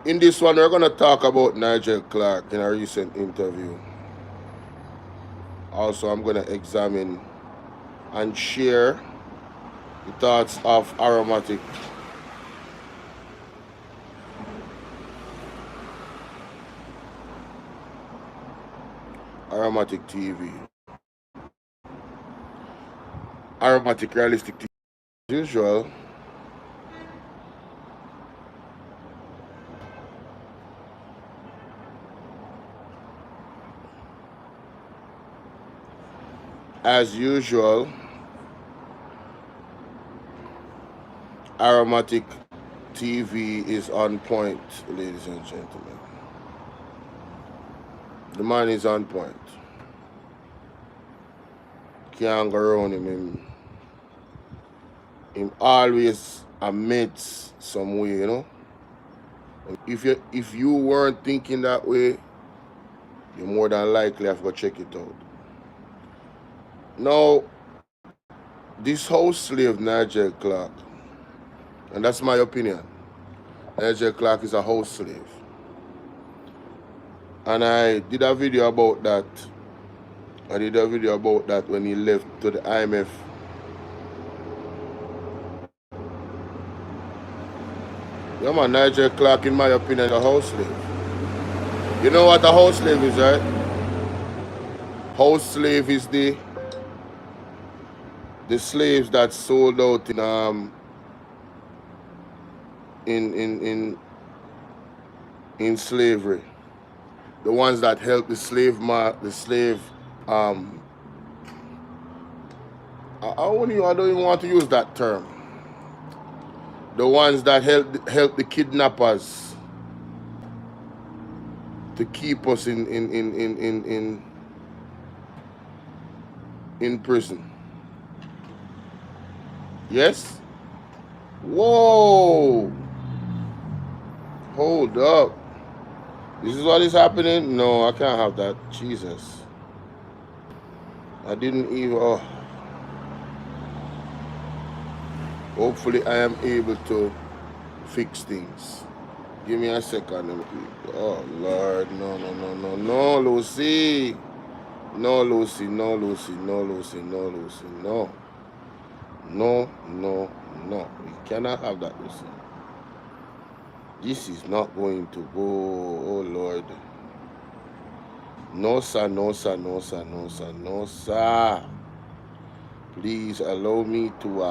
In this one, we're going to talk about Nigel Clarke in a recent interview. Also, I'm going to examine and share the thoughts of Aromatic TV. Aromatic Realistic TV. As usual, as usual, Aromatic TV is on point, ladies and gentlemen. The man is on point. Can't go around him. Him always amidst some way, you know. If you weren't thinking that way, you're more than likely have to go check it out. Now, this house slave Nigel Clarke, and that's my opinion. Nigel Clarke is a house slave. And I did a video about that. When he left to the IMF. Yeah, man, Nigel Clarke, in my opinion, is a house slave. You know what a house slave is, right? House slave is the slaves that sold out in slavery. The ones that helped I don't even want to use that term. The ones that help the kidnappers to keep us in prison. Yes? Whoa! Hold up. This is what is happening? No, I can't have that. Jesus. I didn't even... Oh. Hopefully I am able to fix things. Give me a second. Oh, Lord. No, Lucy. No, Lucy. No. We cannot have that, Lucy. This is not going to go. Oh, Lord. No, sir. Please allow me to...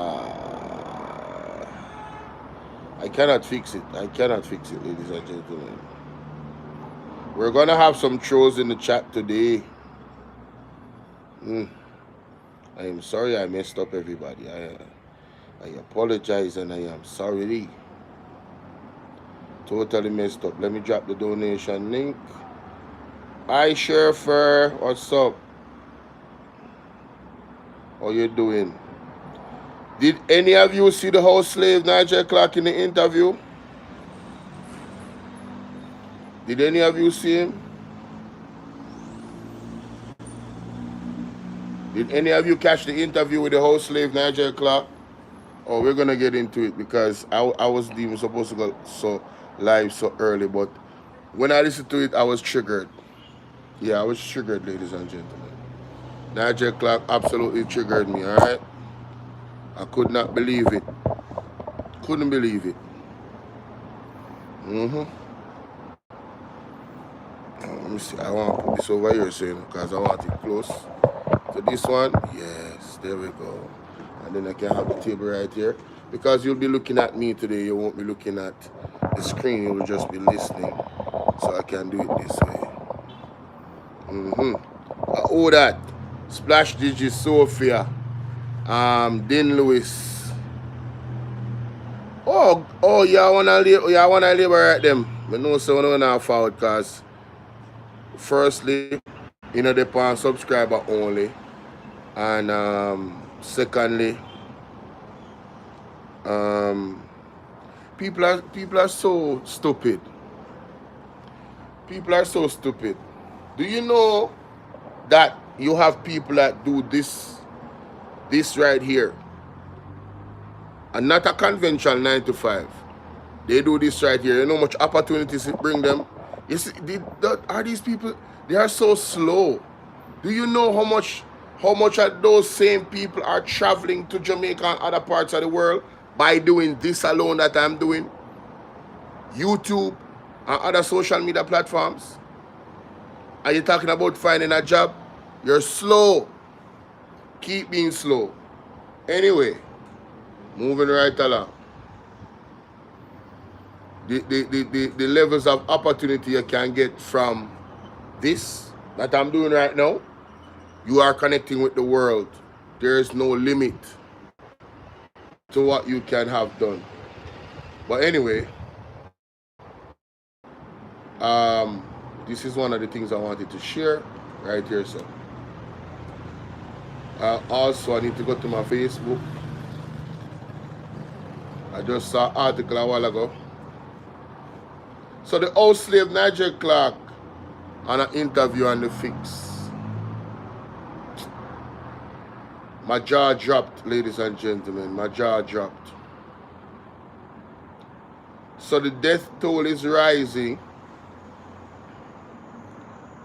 I cannot fix it, ladies and gentlemen. We're going to have some trolls in the chat today. I am sorry I messed up, everybody. I apologize and I am sorry. Totally messed up. Let me drop the donation link. Hi, Sherfer. What's up? How you doing? Did any of you see the house slave Nigel Clarke in the interview? Did any of you see him? Did any of you catch the interview with the house slave Nigel Clarke? Oh, we're gonna get into it because I wasn't even supposed to go so live so early, but when I listened to it, I was triggered. Yeah, I was triggered, ladies and gentlemen. Nigel Clarke absolutely triggered me, alright? I could not believe it. Couldn't believe it. Let me see. I want to put this over here, saying, because I want it close. So this one, yes, there we go. And then I can have the table right here. Because you'll be looking at me today, you won't be looking at the screen, you will just be listening. So I can do it this way. Oh, that. Splash Digi Sophia. Dean Lewis. Oh, y'all wanna liberate them. I know someone not forward cause firstly, you know, they on subscriber only. And secondly, people are so stupid. People are so stupid. Do you know that you have people that do this right here, and not a conventional 9 to 5? They do this right here. You know how much opportunities it bring them? You see, are these people, they are so slow. Do you know how much of those same people are traveling to Jamaica and other parts of the world by doing this alone that I'm doing? YouTube and other social media platforms. Are you talking about finding a job? You're slow. Keep being slow. Anyway, moving right along. The levels of opportunity you can get from this that I'm doing right now, you are connecting with the world. There is no limit to what you can have done. But anyway, this is one of the things I wanted to share right here. So also I need to go to my Facebook. I just saw an article a while ago. So the old slave Nigel Clarke on an interview on the Fix. My jaw dropped, ladies and gentlemen. My jaw dropped. So the death toll is rising.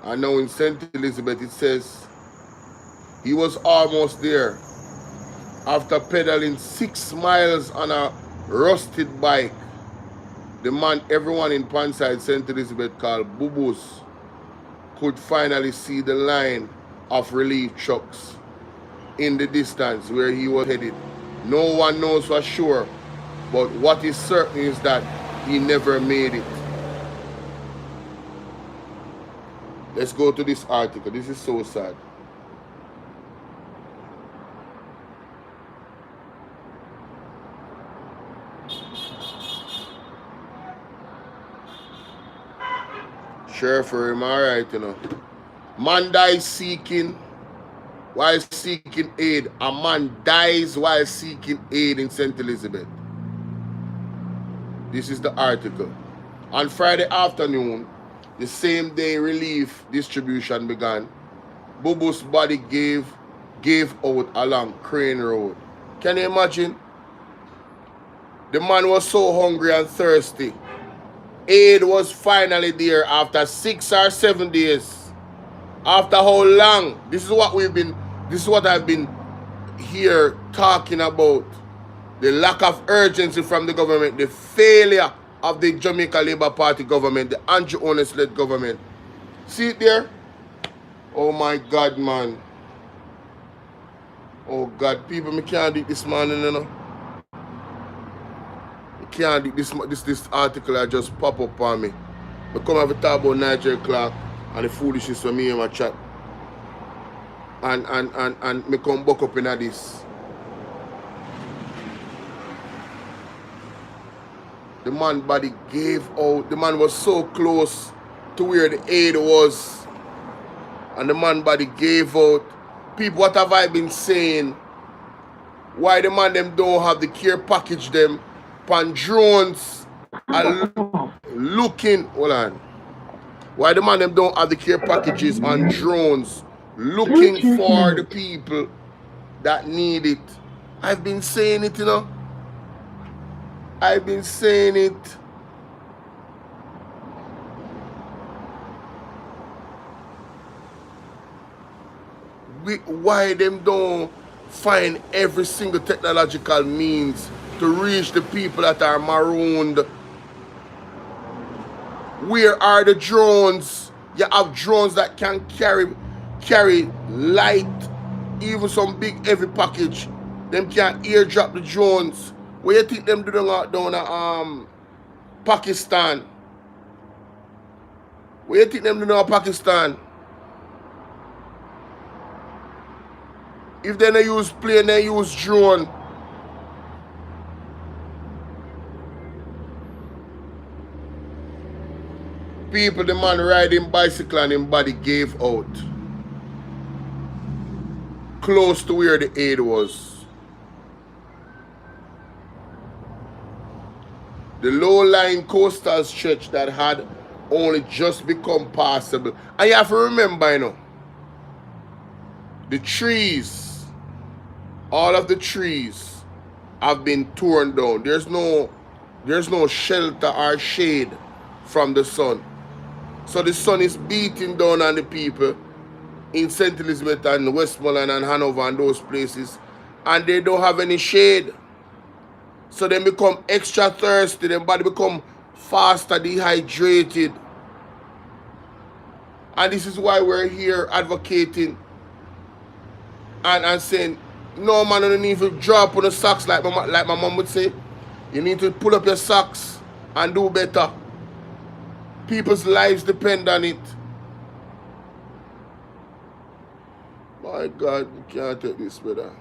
I know in St. Elizabeth it says he was almost there after pedaling 6 miles on a rusted bike. The man everyone in Panside St. Elizabeth called Bubus could finally see the line of relief trucks in the distance where he was headed. No one knows for sure, but what is certain is that he never made it. Let's go to this article. This is so sad. Sheriff, am alright, you know. Man dies while seeking aid. A man dies while seeking aid in St. Elizabeth. This is the article. On Friday afternoon, the same day relief distribution began, Bubu's body gave out along Crane Road. Can you imagine? The man was so hungry and thirsty. Aid was finally there after 6 or 7 days. After how long? This is what I've been here talking about. The lack of urgency from the government, the failure of the Jamaica Labour Party government, the Andrew Honest-led government. See it there? Oh my God, man. Oh God, people, me can't do this morning, you know. Can't do this article that just pop up on me. I come have a talk about Nigel Clarke and the foolishness for me in my chat. And me come back up in this. The man body gave out. The man was so close to where the aid was. And the man body gave out. People, what have I been saying? Why the man them don't have the care package them? Pan drones are looking. Hold on. Why the man them don't have the care packages on drones looking for the people that need it? I've been saying it, you know. I've been saying it. Why them don't find every single technological means to reach the people that are marooned? Where are the drones? You have drones that can carry light, even some big heavy package. Them can airdrop the drones. Where you think them doing down at Pakistan? Where you think them doing at Pakistan? If they don't use plane, they use drone. People, the man riding bicycle and his body gave out. Close to where the aid was. The low-lying coastal stretch that had only just become passable. And you have to remember, you know, the trees, all of the trees have been torn down. There's no There's no shelter or shade from the sun. So the sun is beating down on the people in St. Elizabeth and Westmoreland and Hanover and those places, and they don't have any shade. So they become extra thirsty, their body become faster dehydrated. And this is why we're here advocating and saying, no man, you don't need to drop on the socks like my mom would say. You need to pull up your socks and do better. People's lives depend on it. My God, you can't take this, brother.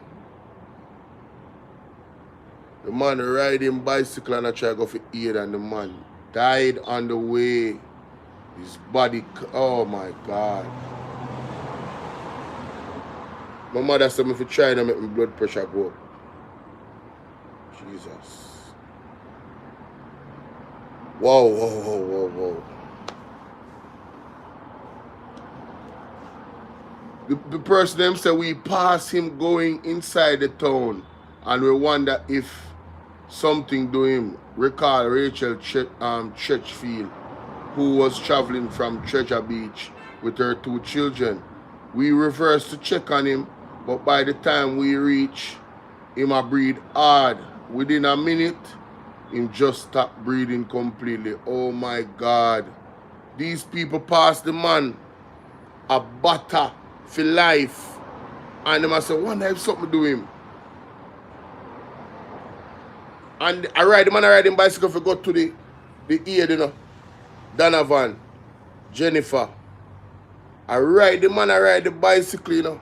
The man riding bicycle and I try to go for aid, and the man died on the way. His body, oh my God. My mother said me if you try to make my blood pressure go up. Jesus. Whoa, whoa, whoa, whoa, whoa. The person them said we pass him going inside the town and we wonder if something do him. Recall Rachel Churchfield, who was traveling from Treasure Beach with her 2 children. We reversed to check on him, but by the time we reach, him a breathe hard. Within a minute, him just stopped breathing completely. Oh my God. These people passed the man a butter for life. And them I say, wonder if something to do him. And the man riding bicycle for go to the aid, you know. Donovan, Jennifer. The man ride the bicycle, you know.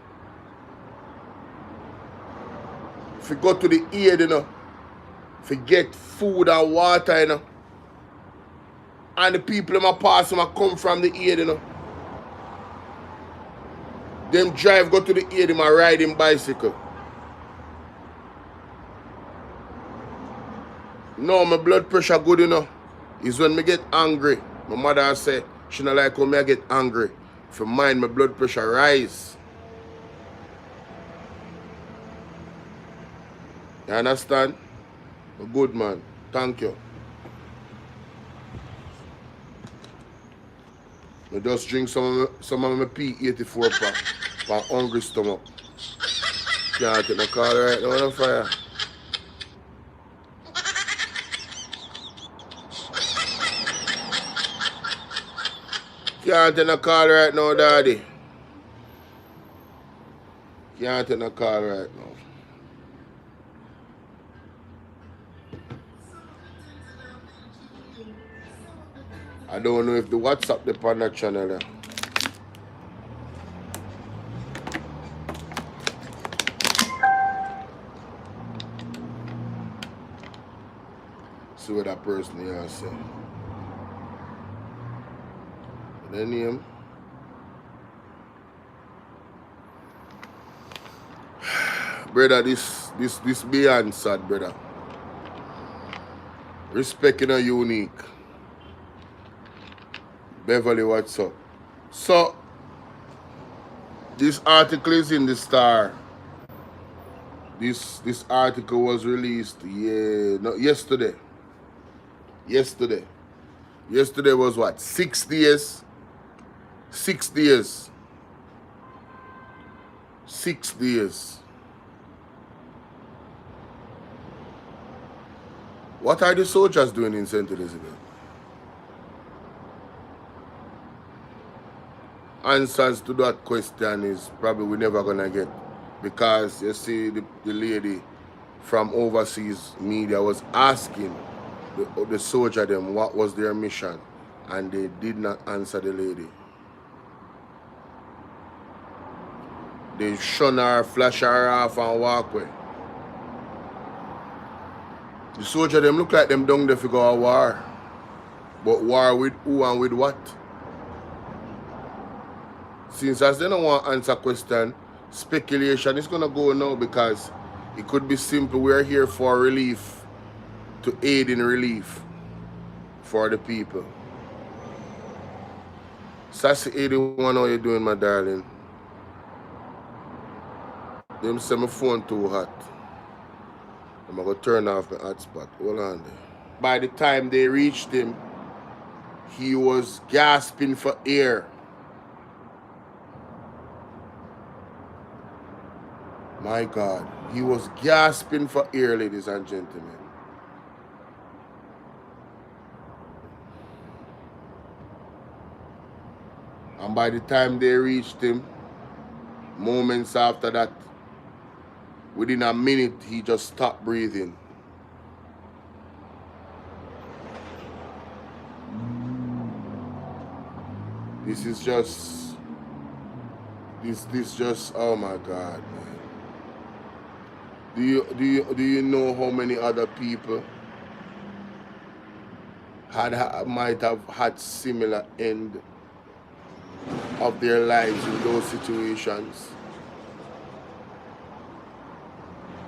If you go to the aid, you know. If you get food and water, you know. And the people them pass them come from the aid, you know. Them drive, go to the aid, them riding bicycle. No, my blood pressure good, you know. Is when me get angry. My mother say she not like when I get angry. For mine, my blood pressure rise. You understand? A good man. Thank you. I just drink some of my P84 for hungry stomach. Can't take the call right now on fire. Can't take the call right now, daddy. Can't take the call right now. I don't know if the WhatsApp the on that channel there. See what that person here say. The name. Brother, this beyond sad, brother. Respecting a unique. Beverly, what's up? So, this article is in the Star. This article was released yesterday. Yesterday was what? 6 days? 6 days. 6 days. What are the soldiers doing in St. Elizabeth? Answers to that question is probably we're never gonna get, because you see the lady from overseas media was asking the soldier them what was their mission, and they did not answer the lady. They shun her, flash her off and walk away. The soldier them look like them down there to go a war. But war with who and with what? Since as they don't want to answer question, speculation is going to go now, because it could be simple. We're here for relief, to aid in relief for the people. Sassy 81, how you doing, my darling? Them say my phone too hot. I'm going to turn off my hotspot. Hold on there. by the time they reached him, he was gasping for air. My God, he was gasping for air, ladies and gentlemen. And by the time they reached him, moments after that, within a minute, he just stopped breathing. This is just, this just, oh my God, man. Do you know how many other people might have had similar end of their lives in those situations?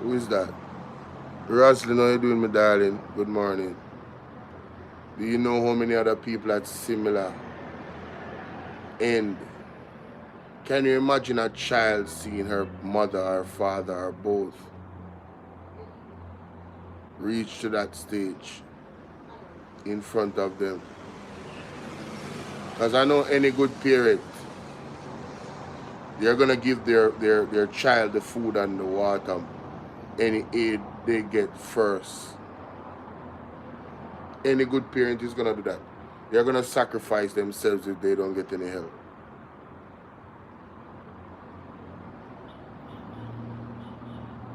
Who is that? Roslyn, how you doing, my darling? Good morning. Do you know how many other people had similar end? Can you imagine a child seeing her mother or father or both reach to that stage in front of them? Because I know any good parent, they're going to give their child the food and the water, any aid they get first. Any good parent is going to do that. They're going to sacrifice themselves if they don't get any help.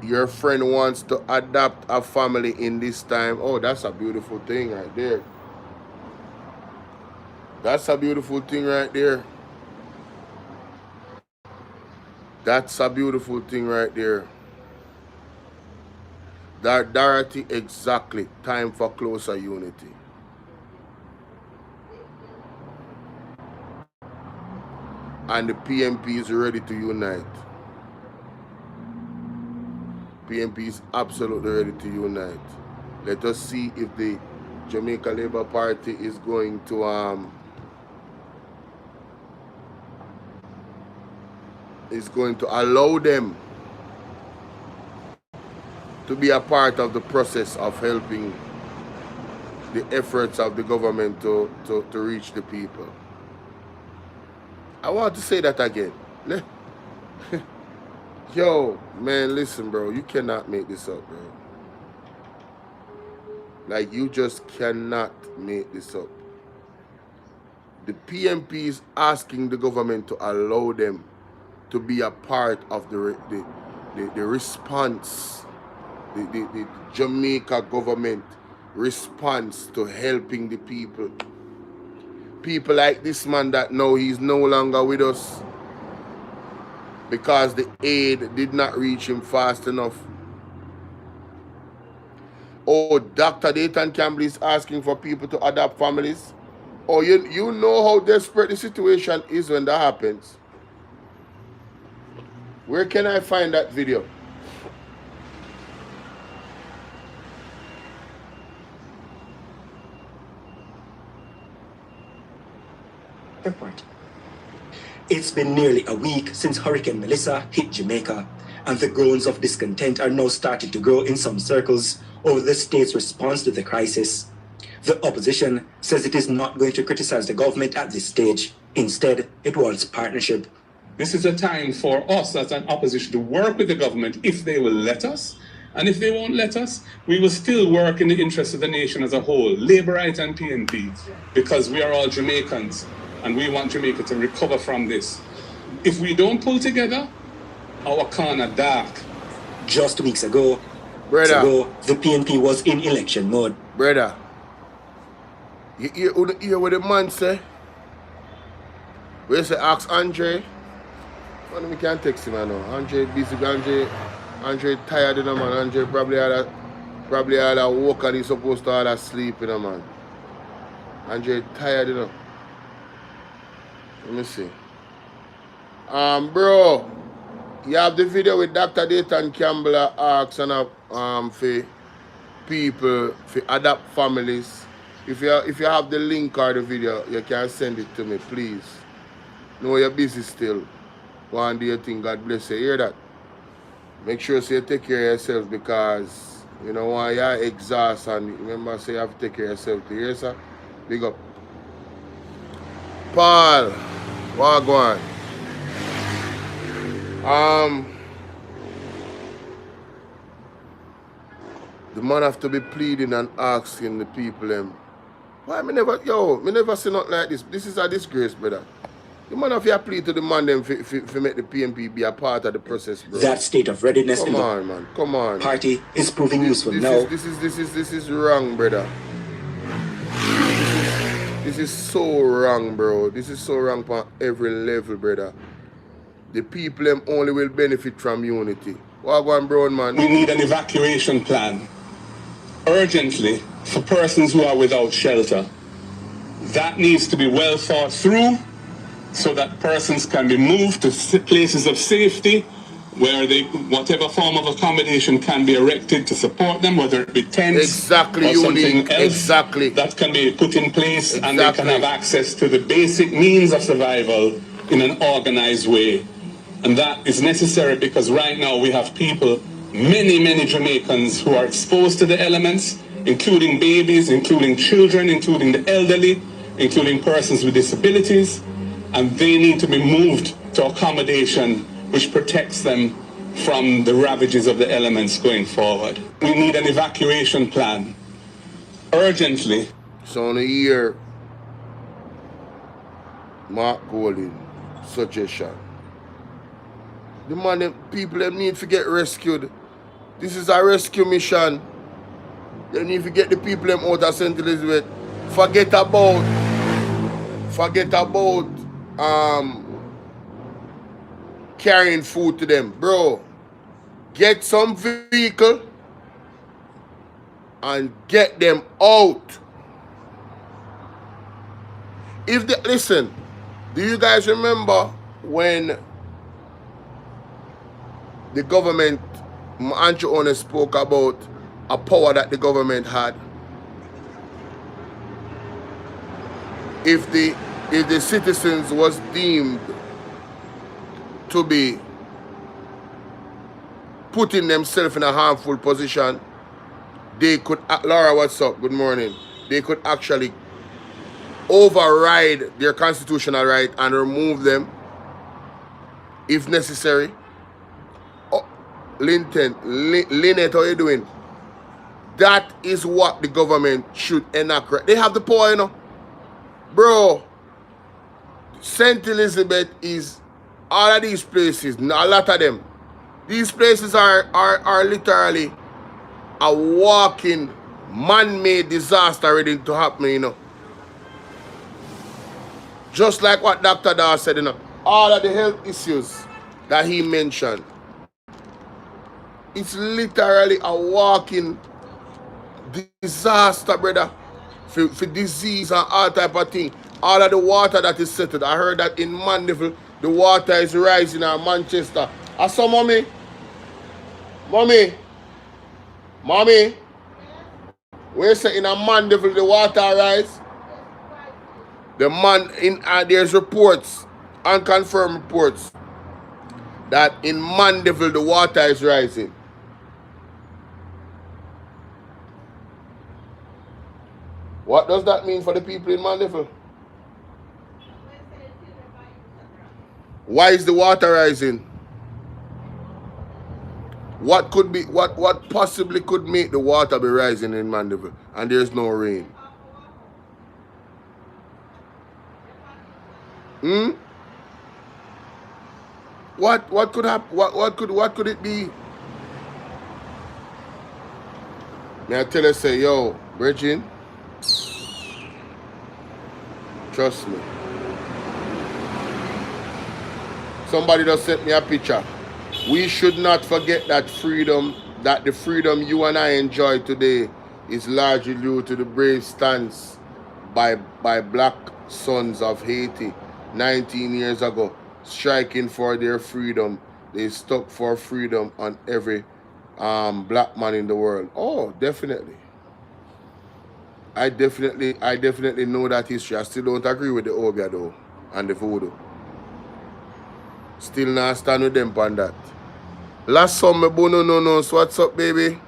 Your friend wants to adopt a family in this time. Oh, that's a beautiful thing right there. That's a beautiful thing right there. That's a beautiful thing right there. Dorothy, exactly. Time for closer unity. And the PMP is ready to unite. PMP is absolutely ready to unite. Let us see if the Jamaica Labour Party is going to allow them to be a part of the process of helping the efforts of the government to reach the people. I want to say that again. Yo, man, listen, bro. You cannot make this up, bro. Like, you just cannot make this up. The PMP is asking the government to allow them to be a part of the response, the Jamaica government response to helping the people. People like this man that know he's no longer with us because the aid did not reach him fast enough. Oh, Dr. Dayton Campbell is asking for people to adopt families. Oh, you know how desperate the situation is when that happens. Where can I find that video? Report. It's been nearly a week since Hurricane Melissa hit Jamaica, and the groans of discontent are now starting to grow in some circles over the state's response to the crisis. The opposition says it is not going to criticize the government at this stage. Instead, it wants partnership. This is a time for us as an opposition to work with the government if they will let us. And if they won't let us, we will still work in the interest of the nation as a whole, Labourite and PNP, because we are all Jamaicans and we want Jamaica to recover from this. If we don't pull together, our corner dark. Just weeks ago, the PNP was in election mode. Brother, you hear what the man say? We say ask Andre. Man, we can't text him, I know. Andre busy. Andre tired, you know, man. Andre probably had a walk and he's supposed to have a sleep, you know, man. Andre tired, you know. Let me see. Bro, you have the video with Dr. Dayton Campbell asking for people to adopt families. If you have the link or the video, you can send it to me, please. No, you're busy still. One day you think God bless you. Hear that? Make sure you take care of yourself because You know why you're exhausted and remember say you have to take care of yourself to hear, sir? Big up. Paul, what going? The man have to be pleading and asking the people why me never see nothing like this. This is a disgrace, brother. The man have to plead to the man them for make the PNP be a part of the process, bro. That state of readiness Come on, man. Come on. Party is proving useful now. This is wrong, brother. This is so wrong, bro. This is so wrong on every level, brother. The people them only will benefit from unity. What going, brown man? We need an evacuation plan urgently for persons who are without shelter. That needs to be well thought through so that persons can be moved to places of safety where whatever form of accommodation can be erected to support them, whether it be tents or something else that can be put in place, and they can have access to the basic means of survival in an organized way. And that is necessary because right now we have people, many Jamaicans who are exposed to the elements, including babies, including children, including the elderly, including persons with disabilities, and they need to be moved to accommodation which protects them from the ravages of the elements going forward. We need an evacuation plan urgently. So on a year, Mark Golding suggestion. The man, people them need to get rescued. This is a rescue mission. They need to get the people them out of St. Elizabeth. Forget about carrying food to them. Bro, get some vehicle and get them out. Listen, do you guys remember when the government, Andrew Owner spoke about a power that the government had? If the citizens was deemed to be putting themselves in a harmful position, they could, Laura, what's up? Good morning. They could actually override their constitutional right and remove them if necessary. Oh, Lynette, how you doing? That is what the government should enact. They have the power, you know. Bro, St. Elizabeth is all of these places, a lot of them. These places are literally a walking man-made disaster ready to happen, you know. Just like what Dr. Dar said, you know, all of the health issues that he mentioned. It's literally a walking disaster, brother. For disease and all type of thing. All of the water that is settled. I heard that in Mandeville, the water is rising in Manchester. I saw mommy, where's it in a Mandeville the water rise? The man in there's reports, unconfirmed reports, that in Mandeville the water is rising. What does that mean for the people in Mandeville? Why is the water rising? What possibly could make the water be rising in Mandeville and there's no rain? What could happen? What could it be? May I tell you, say, yo, Virgin, trust me. Somebody just sent me a picture. We should not forget that the freedom you and I enjoy today is largely due to the brave stance by black sons of Haiti 19 years ago, striking for their freedom. They stuck for freedom on every black man in the world. Oh, definitely. I definitely know that history. I still don't agree with the Obia though and the voodoo. Still not stand with them on that. Last summer, Bono, no. So what's up, baby?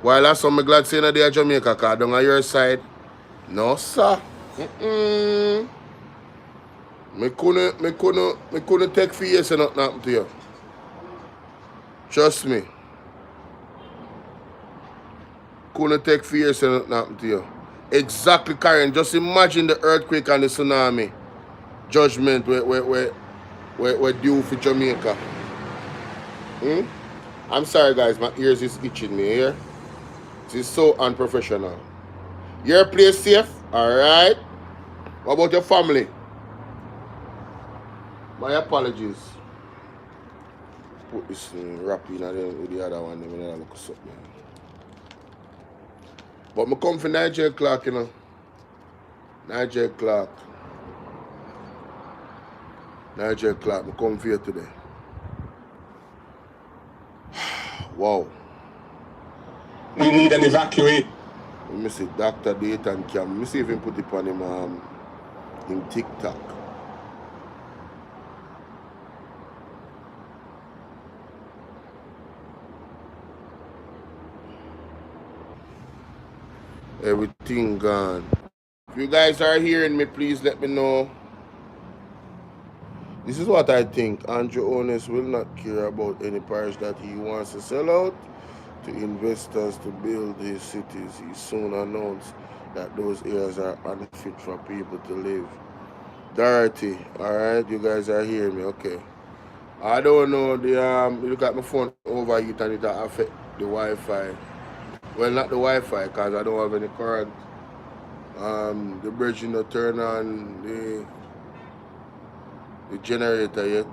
While that's some glad saying that they are Jamaica, cause down on your side. No, sir. Me couldn't take for years and nothing happen to you. Trust me. Couldn't take for years and nothing happen to you. Exactly, Karen. Just imagine the earthquake and the tsunami. Judgment we're due for Jamaica. I'm sorry, guys. My ears is itching me here. This is so unprofessional. Your place safe? Alright. What about your family? My apologies. Put this wrap in with the other one. Look something. But I come for Nigel Clarke, you know. Nigel Clarke. Nigel Clarke, I come for you today. Wow. We need an evacuate. Let me see, Dr. Dayton Cam. Let me see if he put it on him TikTok. Everything gone. If you guys are hearing me, please let me know. This is what I think. Andrew Honest will not care about any parish that he wants to sell out to investors to build his cities. He soon announced that those areas are unfit for people to live. Dorothy, alright, you guys are hearing me, okay. I don't know, you look at my phone overheat and it affect the Wi-Fi. Well, not the Wi-Fi, because I don't have any current. The bridge not turn on the generator yet,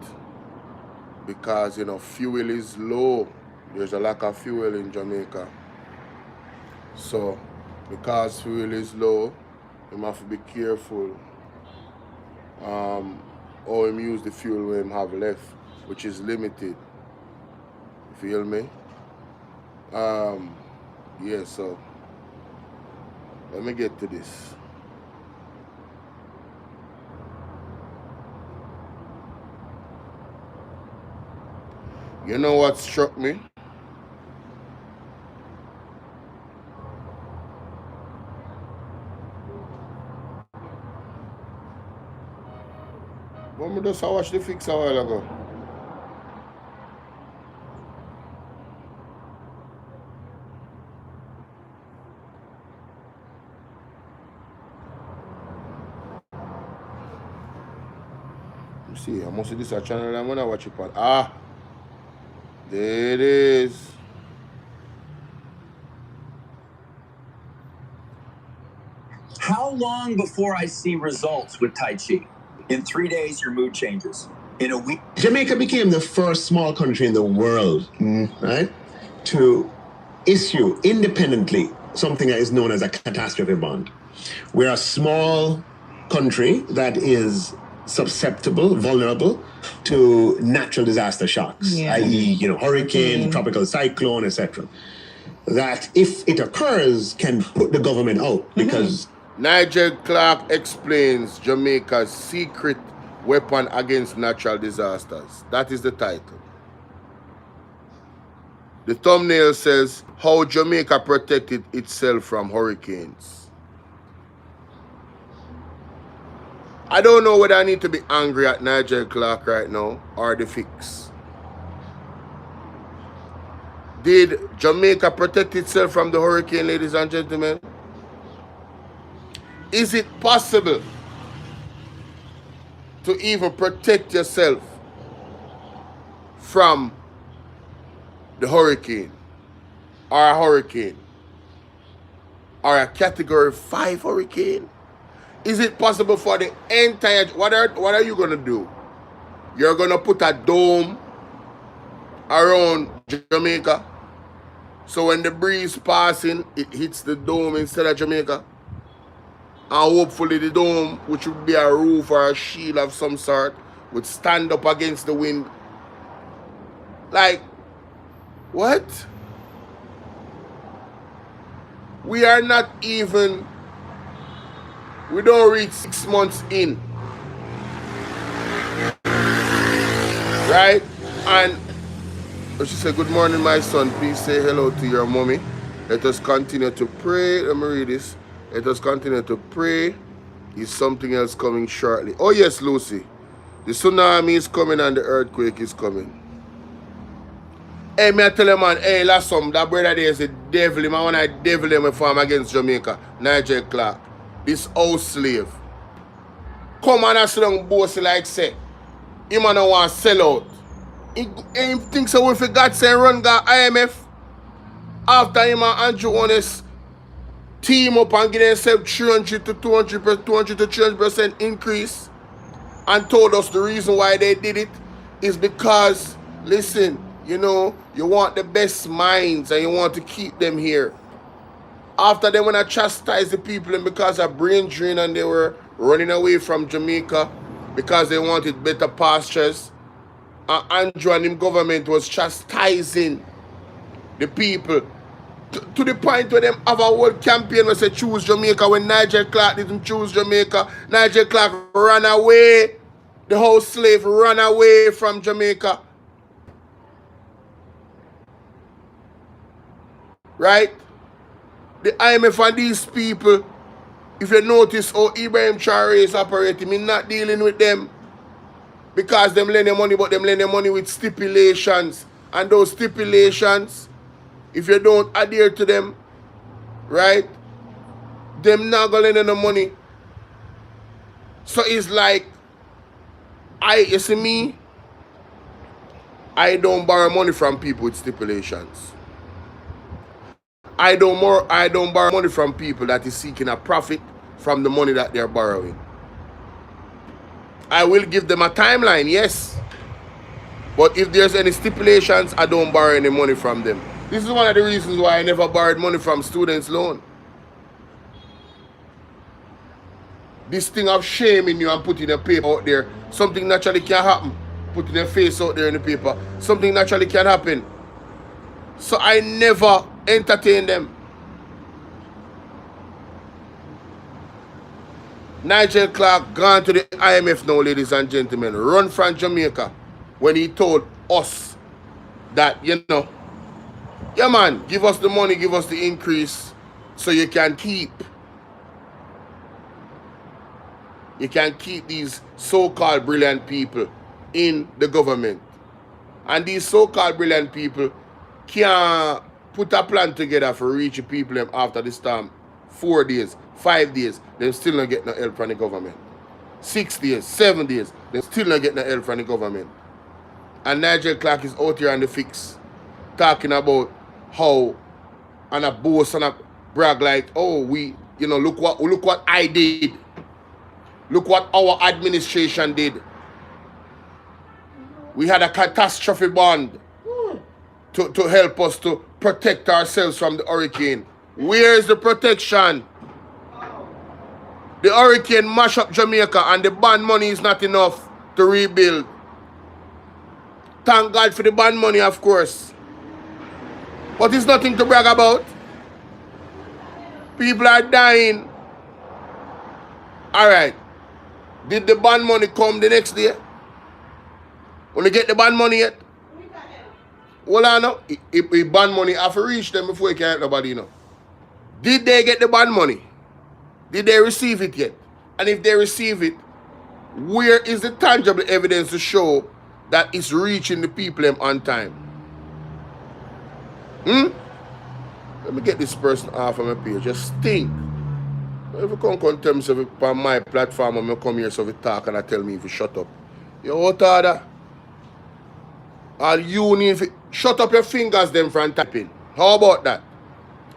because you know fuel is low. There's a lack of fuel in Jamaica. So because fuel is low, you have to be careful how him use the fuel we have left, which is limited. You feel me? Yeah, so let me get to this. You know what struck me? When I just watched the fix a while ago. You see, I must see this a channel I'm gonna watch it on. Ah, there it is. How long before I see results with Tai Chi? In 3 days, your mood changes. In a week. Jamaica became the first small country in the world, right, to issue independently something that is known as a catastrophe bond. We're a small country that is susceptible, vulnerable to natural disaster shocks, i.e., hurricane, tropical cyclone, etc. That if it occurs, can put the government out because. Nigel Clarke explains Jamaica's secret weapon against natural disasters. That is the title. The thumbnail says, How Jamaica Protected Itself from Hurricanes. I don't know whether I need to be angry at Nigel Clarke right now or the fix. Did Jamaica protect itself from the hurricane, ladies and gentlemen? Is it possible to even protect yourself from the hurricane or a hurricane or a category 5 hurricane? Is it possible for the entire, what are you going to do? You're going to put a dome around Jamaica, so when the breeze passing, it hits the dome instead of Jamaica? And hopefully the dome, which would be a roof or a shield of some sort, would stand up against the wind. Like, what? We are not even, we don't reach 6 months in. Right? And she said, good morning, my son. Please say hello to your mommy. Let us continue to pray. Let me read this. Let us continue to pray. Is something else coming shortly? Oh yes, Lucy. The tsunami is coming and the earthquake is coming. Hey, me I tell you, man, hey, last some, that brother there is a devil. Man, when I devil him farm against Jamaica, Nigel Clarke. This house slave. Come on and sit down boast like say. Him man don't want to sell out. He thinks so if he got say run got IMF. After him and Andrew Honest team up and give themselves 300 to 300% increase and told us the reason why they did it is because, listen, you know, you want the best minds and you want to keep them here. After they want to chastise the people and because of brain drain and they were running away from Jamaica because they wanted better pastures, and Andrew and him government was chastising the people to the point where them have a whole campaign where say choose Jamaica when Nigel Clarke didn't choose Jamaica. Nigel Clarke ran away. The whole slave ran away from Jamaica. Right? The IMF and these people, if you notice how Ibrahim Traore is operating, me not dealing with them because them lend money, but them lend money with stipulations. And those stipulations, if you don't adhere to them, right, them not gonna lend no money. So it's like, you see me, I don't borrow money from people with stipulations. I don't borrow money from people that is seeking a profit from the money that they're borrowing. I will give them a timeline, yes. But if there's any stipulations, I don't borrow any money from them. This is one of the reasons why I never borrowed money from students' loan. This thing of shaming you and putting a paper out there, something naturally can happen. Putting your face out there in the paper, something naturally can happen. So I never entertain them. Nigel Clarke gone to the IMF now, ladies and gentlemen. Run from Jamaica when he told us that, you know, yeah man, give us the money, give us the increase so you can keep these so-called brilliant people in the government. And these so-called brilliant people can put a plan together for reaching people after this time. 4 days, 5 days, they still not get no help from the government. 6 days, 7 days, they still not get no help from the government. And Nigel Clarke is out here on the fix, talking about how, and a boast and a brag like, oh, we, you know, look what I did. Look what our administration did. We had a catastrophe bond to help us to protect ourselves from the hurricane. Where is the protection? The hurricane mashed up Jamaica and the bond money is not enough to rebuild. Thank God for the bond money, of course. But it's nothing to brag about. People are dying. Alright. Did the bond money come the next day? When you get the bond money yet? Well, I know. If bond money have to reach them before you can help nobody, you know. Did they get the bond money? Did they receive it yet? And if they receive it, where is the tangible evidence to show that it's reaching the people on time? Let me get this person off of my page. Just think. If you come tell me so on my platform and I come here so we talk and I tell me if you shut up. You what other? All you need to shut up your fingers then from typing. How about that?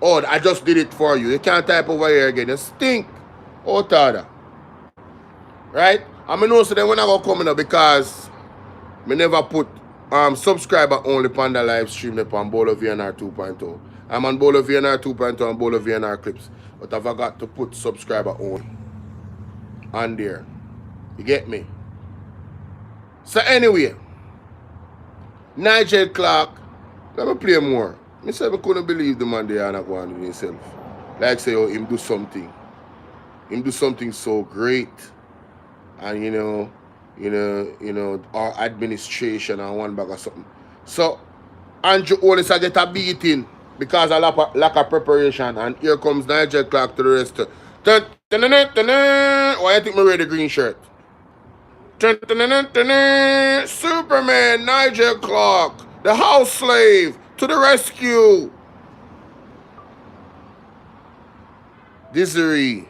Oh, I just did it for you. You can't type over here again. You stink. What other? Right? I mean also then when I go coming up because I never put subscriber only on the live stream on Bolo VNR 2.0. I'm on Bolo VNR 2.0 and Bolo VNR clips. But I forgot to put subscriber only on there. You get me? So anyway, Nigel Clarke, let me play more. I said I couldn't believe the man there not going to do himself. Like say, oh, him do something. Him do something so great. And you know, our administration and one bag or something. So Andrew Honest I get a beating because of lack of preparation. And here comes Nigel Clarke to the rescue. Why do you think me wear the green shirt? Superman, Nigel Clarke, the house slave, to the rescue. Misery.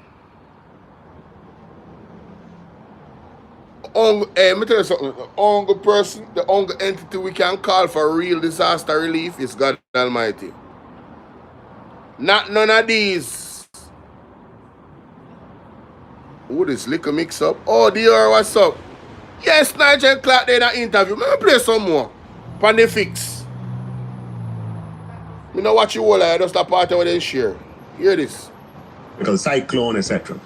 Let me tell you something. The only person, the only entity we can call for real disaster relief is God Almighty. Not none of these. Who this liquor mix up? Oh, Dior, what's up? Yes, Nigel Clarke did an interview. Let me play some more. Pan the fix. You know what you all I just a part of they share. Hear this. Because cyclone, etc.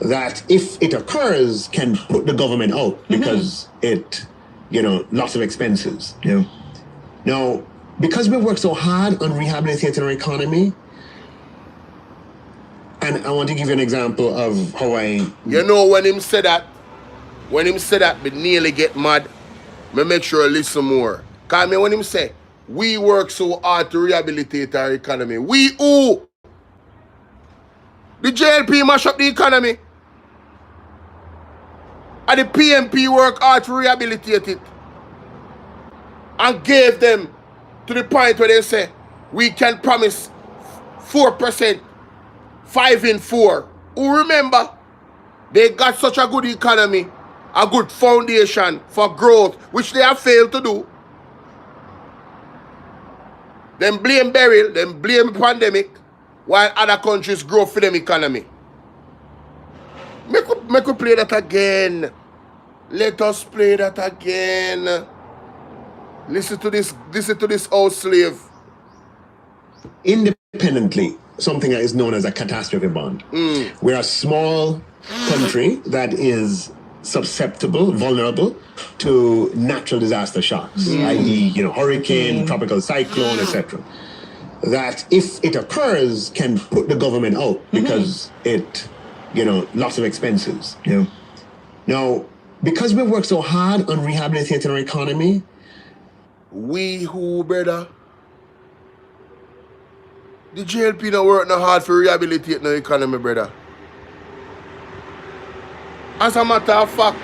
That if it occurs can put the government out because it, lots of expenses. Yeah. Now, because we work so hard on rehabilitating our economy, and I want to give you an example of how I... You know when him say that, we nearly get mad, me make sure I listen more. Because when him say, we work so hard to rehabilitate our economy. We who? The JLP mash up the economy. And the PMP work hard to rehabilitate it. And gave them to the point where they say, we can promise 4%, 5 in 4. Who remember? They got such a good economy, a good foundation for growth, which they have failed to do. Them blame burial, them blame pandemic, while other countries grow for them economy. Make we play that again. Let us play that again. Listen to this old slave. Independently, something that is known as a catastrophe bond. We're a small country that is susceptible, vulnerable to natural disaster shocks, i.e., hurricane, tropical cyclone, etc. That if it occurs can put the government out because it, lots of expenses. Yeah. Now, because we work so hard on rehabilitating our economy, we who, brother? The JLP not work no hard for rehabilitating the economy, brother. As a matter of fact,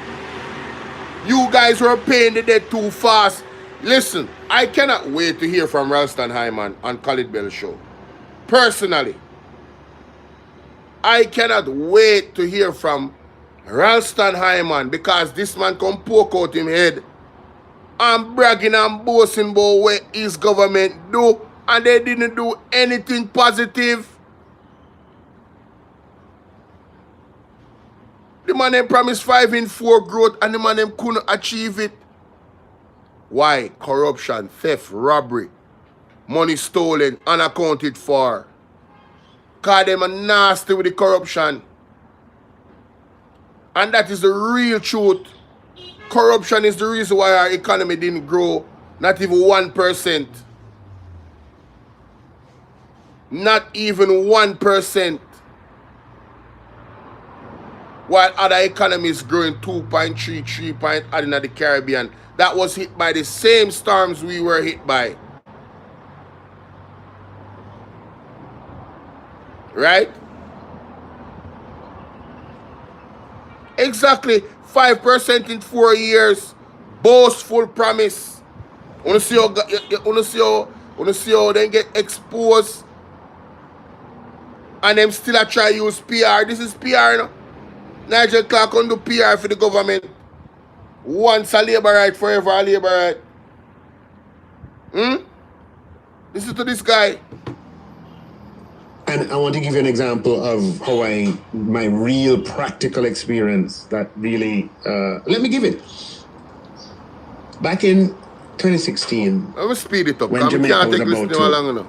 you guys were paying the debt too fast. Listen, I cannot wait to hear from Ralston Hyman on Khalid Bell show. Personally, I cannot wait to hear from Ralston Hyman because this man come poke out him head and bragging and boasting about what his government do, and they didn't do anything positive. The man them promised 5 in 4 growth and the man them couldn't achieve it. Why? Corruption, theft, robbery, money stolen, unaccounted for. Cause them are nasty with the corruption. And that is the real truth. Corruption is the reason why our economy didn't grow. Not even 1%. Not even 1%. While other economies growing 2.3, 3 point in the Caribbean. That was hit by the same storms we were hit by. Right? Exactly. 5% in 4 years. Boastful promise. Wanna see how they get exposed. And them still a try use PR. This is PR, Nigel Clarke can do PR for the government. Once a labor right, forever a labor right. Listen to this guy. and I want to give you an example of how my real practical experience that really, let me give it. Back in 2016, I will speed it up. when Jamaica was about about to,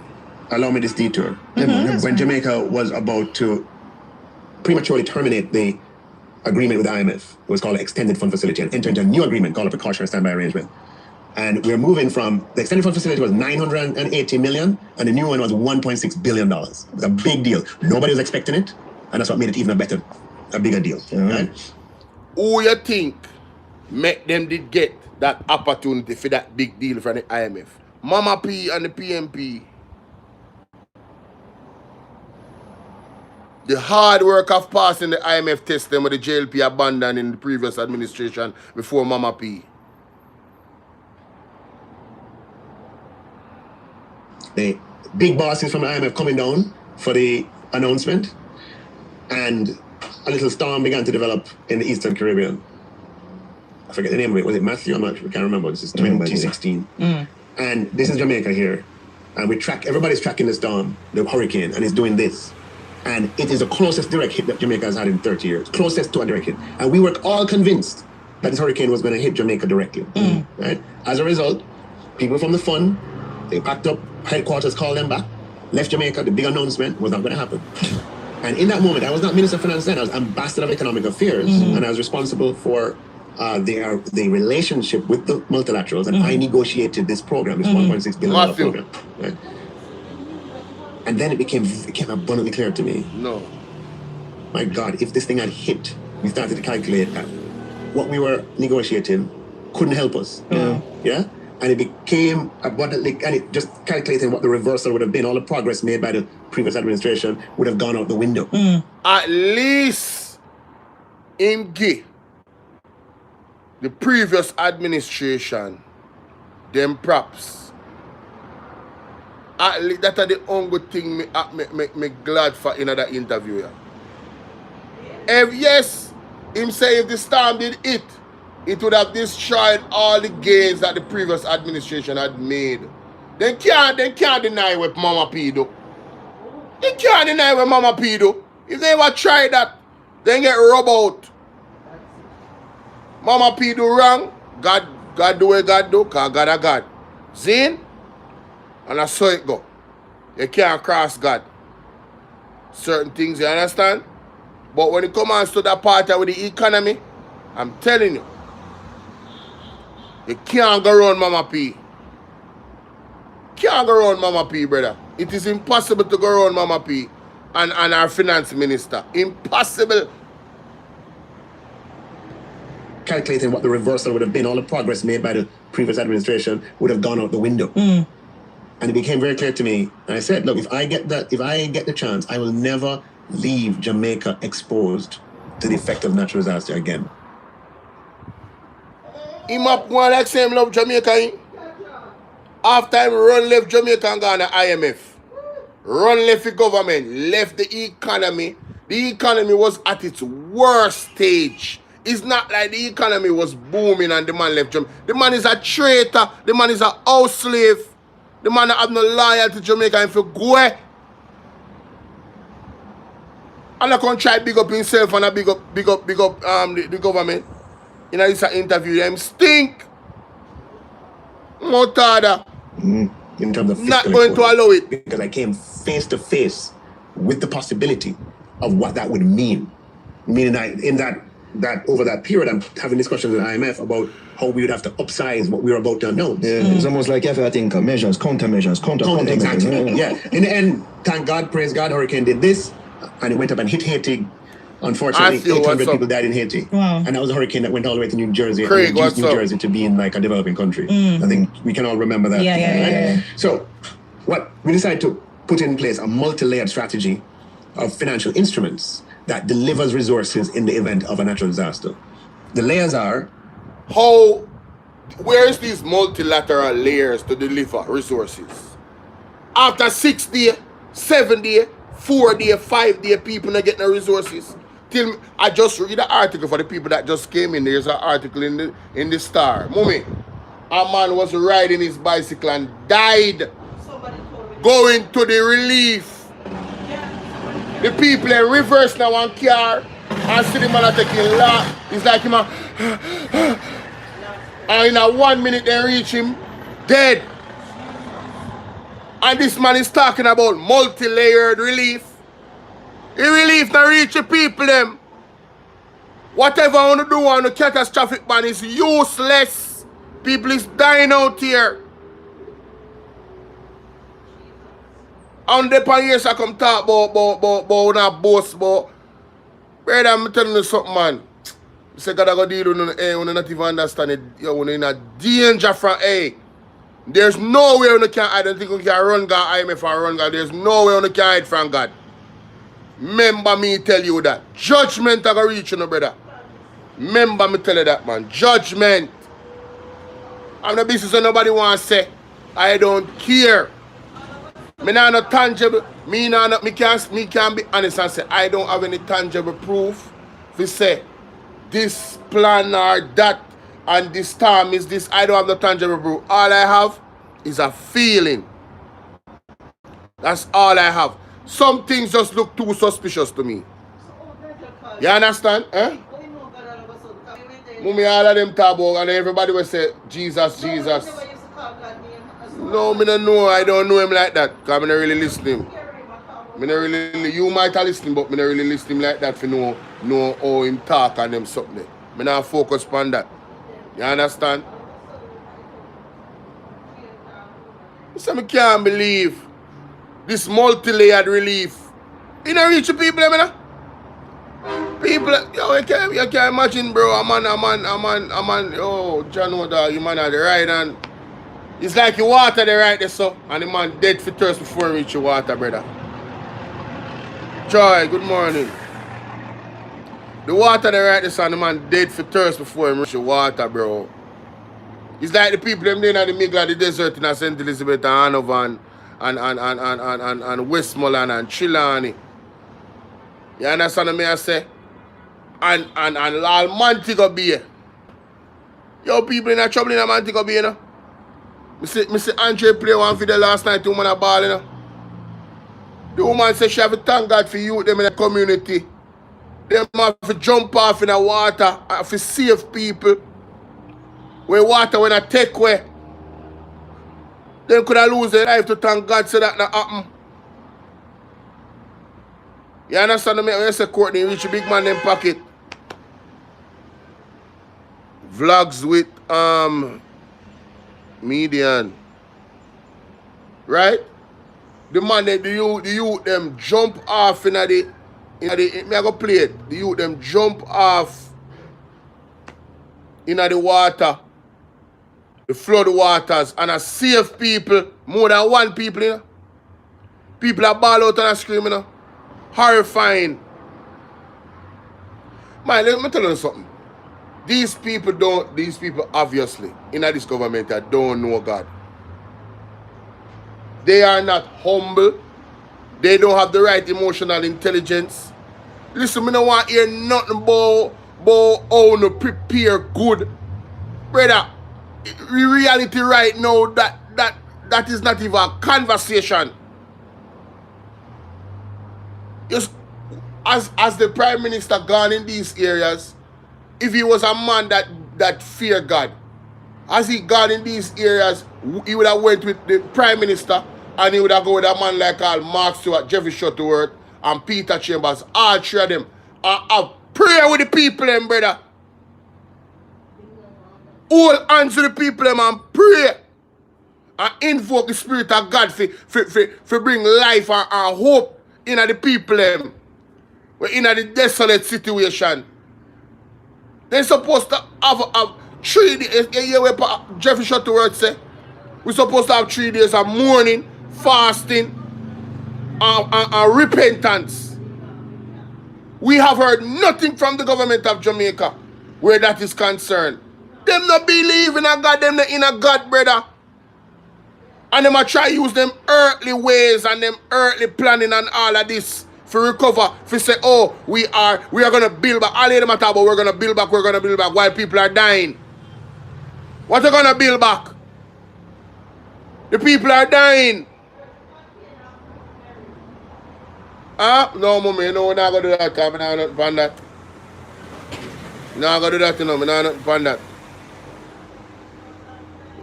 allow me this detour, when Jamaica was about to prematurely terminate the agreement with the IMF, it was called Extended Fund Facility, and enter into a new agreement called a Precautionary Standby Arrangement. And we're moving from, the Extended Fund Facility was $980 million, and the new one was $1.6 billion. It was a big deal. Nobody was expecting it, and that's what made it even a bigger deal. Right? Who you think make them did get that opportunity for that big deal from the IMF? Mama P and the PMP. The hard work of passing the IMF test them with the JLP abandoned in the previous administration before Mama P. The big bosses from the IMF coming down for the announcement, and a little storm began to develop in the Eastern Caribbean. I forget the name of it. Was it Matthew? I can't remember. This is 2016. And this is Jamaica here. And everybody's tracking the storm, the hurricane, and it's doing this. And it is the closest direct hit that Jamaica has had in 30 years. Closest to a direct hit. And we were all convinced that this hurricane was going to hit Jamaica directly. Right? As a result, people from the fund, they packed up, headquarters called them back, left Jamaica. The big announcement was not going to happen. And in that moment, I was not Minister of Finance then, I was Ambassador of Economic Affairs, and I was responsible for the relationship with the multilaterals, and I negotiated this program, this $1.6 billion program. Right? And then it became abundantly clear to me. No. My God, if this thing had hit, we started to calculate that what we were negotiating couldn't help us. Yeah? And it became abundantly, and it just calculating what the reversal would have been. All the progress made by the previous administration would have gone out the window. At least in the previous administration, them props. At least that are the only thing me glad for in that interview. Yeah. If yes, him say if the storm did it would have destroyed all the gains that the previous administration had made. They can't deny what Mama P do. They can't deny what Mama P do. If they ever try that, they get rubbed out. Mama P do wrong, God do what God do, because God a God. Zine? And that's how it go. You can't cross God. Certain things, you understand? But when it comes to that part with the economy, I'm telling you, you can't go around Mama P. Can't go around Mama P, brother. It is impossible to go around Mama P and our finance minister. Impossible. Calculating what the reversal would have been, all the progress made by the previous administration would have gone out the window. And it became very clear to me. And I said, look, if I get the chance, I will never leave Jamaica exposed to the effect of natural disaster again. Him up one like same love Jamaica. After him run left Jamaica and gone to IMF. Run left the government, left the economy. The economy was at its worst stage. It's not like the economy was booming and the man left Jamaica. The man is a traitor. The man is a house slave. The man that have no loyalty to Jamaica and for go. And I can't try big up himself and I big up the government. In this interview, them stink. Motada. In terms of not going to allow it. Because I came face to face with the possibility of what that would mean. Meaning that over that period, I'm having discussions with IMF about how we would have to upsize what we were about to announce. Yeah, it's almost like I think measures, countermeasures. Exactly. Yeah. In the end, thank God, praise God, hurricane did this, and it went up and hit Haiti. Unfortunately, 800 people died in Haiti. Wow. And that was a hurricane that went all the way to New Jersey. Craig, and reduced New Jersey to being like a developing country. I think we can all remember that. Yeah. So what we decided to put in place a multi-layered strategy of financial instruments that delivers resources in the event of a natural disaster. The layers are... Where's these multilateral layers to deliver resources? After 6 days, 7 days, 4 days, 5 days, people not getting the resources. I just read the article for the people that just came in. There's an article in the Star. Mommy, a man was riding his bicycle and died going to the relief. The people in reverse now on car and see the man taking laugh. It's like him and in a 1 minute they reach him dead. And this man is talking about multi-layered relief. The relief not reach the people them. Whatever I want to do on the catastrophic ban is useless. People is dying out here. And the years I come talk about not boss, but brother, I'm telling you something, man. I say God I go deal with you, when you not even understand it, you're in a danger from There's no way you can hide. I don't think you can run God IMF or run God. There's no way you can hide from God. Remember me tell you that. Judgment are going to reach you, no, brother. Remember me tell you that, man. Judgment. I'm the business that nobody want to say. I don't care. Me not no tangible. Me can't be honest and say I don't have any tangible proof. If you say this plan or that and this time is this, I don't have no tangible proof. All I have is a feeling. That's all I have. Some things just look too suspicious to me. You understand? Eh? Mummy, all of them talk about and everybody will say Jesus, Jesus. No, me don't know. I don't know him like that. Because I don't really listen to him. Me don't really, you might have listened, but me don't really listen to him like that for know how him talk and them something. Me not focus on that. You understand? So I can't believe this multi-layered relief. You know reach the people, you know? People, yo, you can't imagine, bro. A man, oh, John, dog, you man at the right hand. It's like you water the right there, so, and the man dead for thirst before he reach the water, brother. Joy, good morning. The water the right there, so, and the man dead for thirst before he reach the water, bro. It's like the people them there in the middle of the desert in St. Elizabeth and Hanover and Westmoreland and Trelawney. You understand what I say? And all Montego Bay. Yo, people in trouble in Montego Bay, you know? Me see Andre play one video last night, 2 man a ball, you know? The woman said she have to thank God for you, them in the community. Them have to jump off in the water, have to save people. Where water when I take away. Them could have lose their life to thank God so that not happen. You understand me? When you say Courtney reach a big man in pocket. Vlogs with median. Right? The man the youth them jump off in the me I go play it. The youth them jump off in the water. The flood waters and I save people, more than one people, you know. People are ball out and scream, you know. Horrifying. Man, let me tell you something. These people obviously in this government that don't know God. They are not humble. They don't have the right emotional intelligence. Listen, me don't want to hear nothing about how to prepare good. Brother, in reality right now, that is not even a conversation. Just as the Prime Minister gone in these areas, if he was a man that fear God, as he gone in these areas, he would have went with the Prime Minister and he would have gone with a man like Mark Stewart, Jeffrey Shuttleworth, and Peter Chambers, all three of them. Pray with the people, them, brother. Hold hands to the people them and pray and invoke the Spirit of God for bring life and hope in the people them. We're in a desolate situation. They're supposed to have 3 days. You hear what Jeffrey Shuttleworth say? We're supposed to have 3 days of mourning, fasting, and repentance. We have heard nothing from the government of Jamaica where that is concerned. Them not believe in a God, them not in a God, brother. And them a try use them earthly ways and them earthly planning and all of this for recover. For say, oh, we are gonna build back. All of them a talk about we're gonna build back while people are dying. What are gonna build back? The people are dying. No, mommy, no, we're not gonna do that, because we're not nothing on that. We're not gonna do that, you know, we're not nothing on that.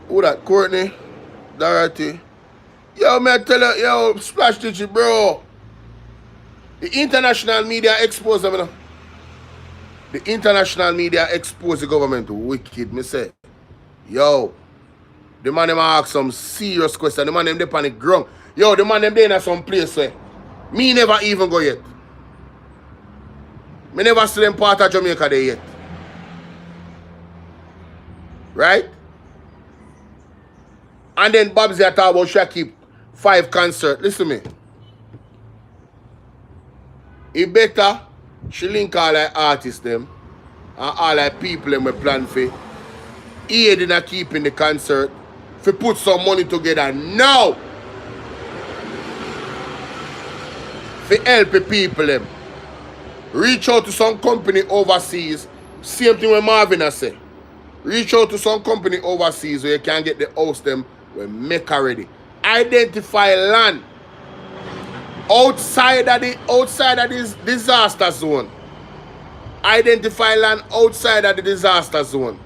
Who that? Courtney? Dorothy? Yo, man, tell her, yo, Splash Digit, bro. The international media expose them, you know. The international media expose the government wicked, me say. Yo, the man them ask some serious question. The man them dey on the ground. Yo, the man them dey in some place where me never even go yet. Me never see them part of Jamaica there yet. Right? And then Babsy talk about Shakib 5 concert. Listen to me. It better she link all like artists them and all like people them we plan for aid in a keeping the concert, for put some money together now for help the people them. Reach out to some company overseas. Same thing when Marvin has said. Reach out to some company overseas where you can get the house them we make already. Identify land outside of this disaster zone. Identify land outside of the disaster zone.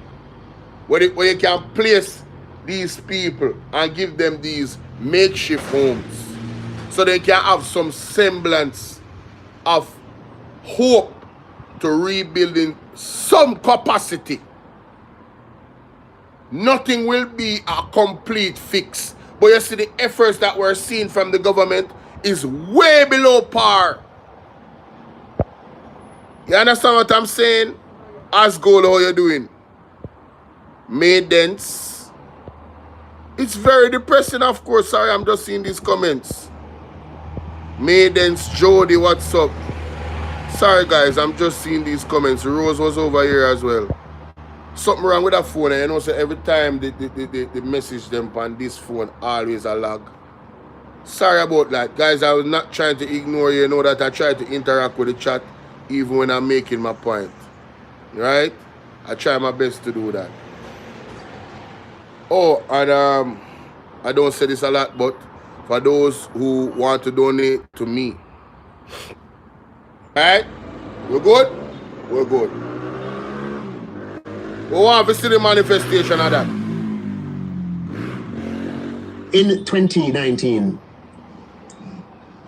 Where you can place these people and give them these makeshift homes. So they can have some semblance of hope to rebuilding some capacity. Nothing will be a complete fix. But you see the efforts that we're seeing from the government is way below par. You understand what I'm saying? Ask Bolo how you doing. Maidens. It's very depressing, of course. Sorry, I'm just seeing these comments. Maidens, Jody, what's up? Sorry guys, I'm just seeing these comments. Rose was over here as well. Something wrong with that phone, and you know, so every time they message them on this phone, always a lag. Sorry about that. Guys, I was not trying to ignore you. You know that I try to interact with the chat even when I'm making my point. Right? I try my best to do that. Oh, and I don't say this a lot, but for those who want to donate to me, alright? We're good? We're good. We want to see the manifestation of that. In 2019,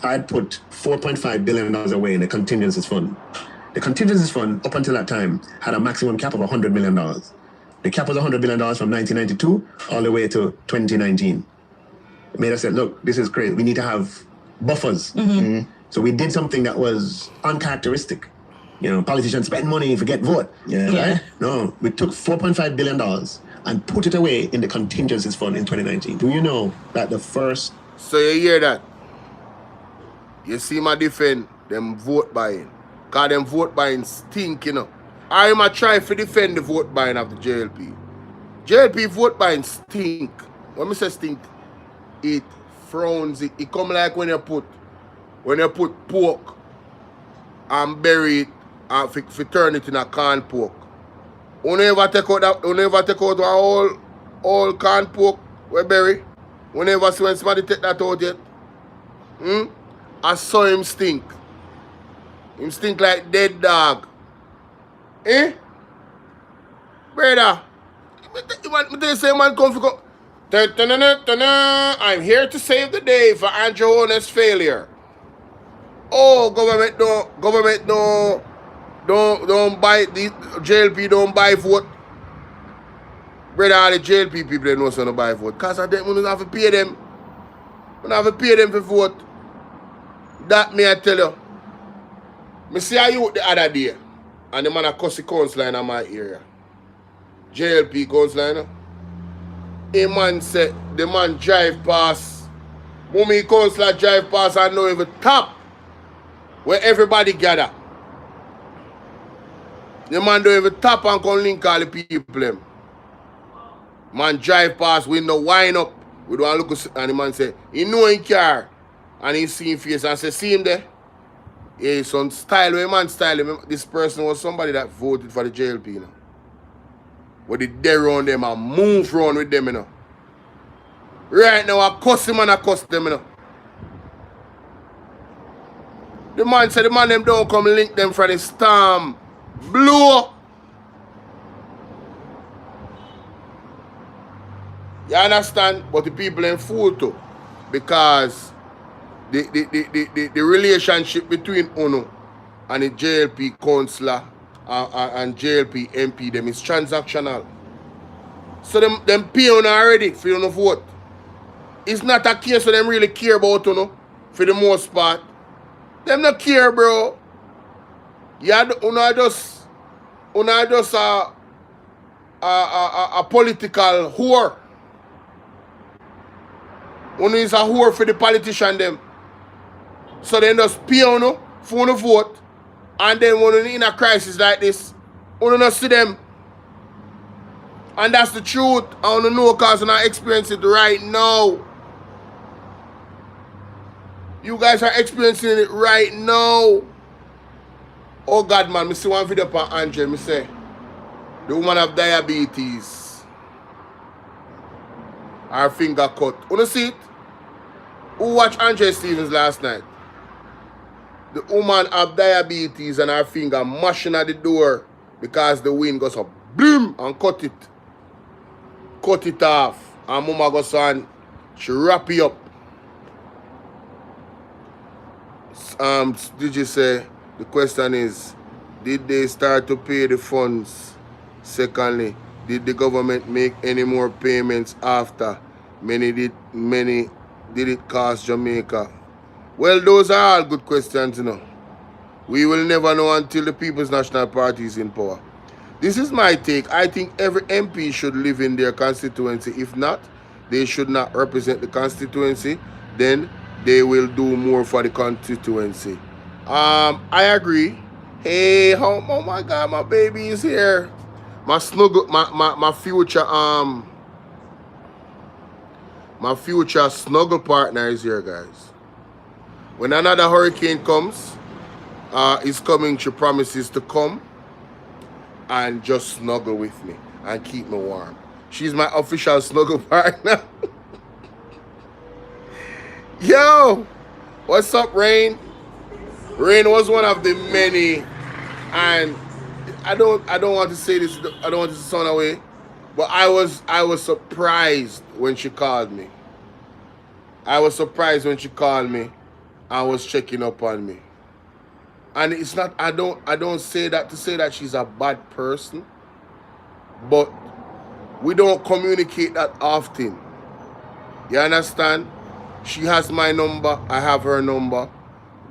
I had put $4.5 billion away in the contingencies fund. The contingencies fund, up until that time, had a maximum cap of $100 million. The cap was $100 million from 1992 all the way to 2019. It made us say, look, this is crazy. We need to have buffers. So we did something that was uncharacteristic. You know, politicians spend money, forget vote. Right? No, we took $4.5 billion and put it away in the contingencies fund in 2019. Do you know that the first... So you hear that? You see my defend them vote buying. Because them vote buying stink, you know. I am trying to defend the vote buying of the JLP. JLP vote buying stink. When I say stink, it frowns. It come like when you put pork and bury it and for turn it in a canned pork. You never take out a whole canned pork we bury. You never see when somebody take that out yet. I saw him stink. Him stink like dead dog. Eh? Brother, you say man come for I'm here to save the day for Andrew Honest failure. Oh, government don't buy the JLP don't buy vote. Brother, all the JLP people they know so don't buy vote. Cause of them, we don't have to pay them. We don't have to pay them for vote. That me I tell you. Me see a youth the other day. And the man a cuss the council in my area. JLP council. A man said the man drive past. Mommy councilor drive past and know even top where everybody gather. The man don't even tap and come link all the people them. Man drive past, window wind up. We don't look and the man say, he know in car. And he see him face and say, see him there? Yeah, some style, where man style. This person was somebody that voted for the JLP, you know. Where they there around them and move around with them, you know. Right now, I cuss him and I cuss them, you know. The man said the man them don't come link them for the storm. Blow. You understand? But the people in fool too. Because the relationship between UNO and the JLP councillor and JLP MP them is transactional. So them pay on already for you to vote. It's not a case of them really care about UNO for the most part. Them not care, bro. Yeah, UNO just a political whore. UNO is a whore for the politician them. So they just pay UNO for the vote, and then when you're in a crisis like this, you don't see them. And that's the truth. I don't know because I experience it right now. You guys are experiencing it right now. Oh God, man, I see one video on Angel. I say, the woman have diabetes. Her finger cut. You see it? Who watched Andre Stevens last night? The woman have diabetes and her finger mashing at the door because the wind goes up, boom, and cut it. Cut it off. And mama goes on, she wrap it up. Did you say, the question is, did they start to pay the funds? Secondly, did the government make any more payments after? Many did it cost Jamaica? Well, those are all good questions, you know. We will never know until the People's National Party is in power. This is my take. I think every MP should live in their constituency. If not, they should not represent the constituency. Then they will do more for the constituency. I agree. Hey, oh my God, my baby is here. My snuggle, my future snuggle partner is here, guys. When another hurricane comes, is coming, she promises to come and just snuggle with me and keep me warm. She's my official snuggle partner. Yo, what's up, Rain? Rain was one of the many, and I don't want to say this, I don't want to sound away, but I was surprised when she called me. I was surprised when she called me and was checking up on me. And it's not, I don't say that to say that she's a bad person, but we don't communicate that often. You understand? She has my number, I have her number,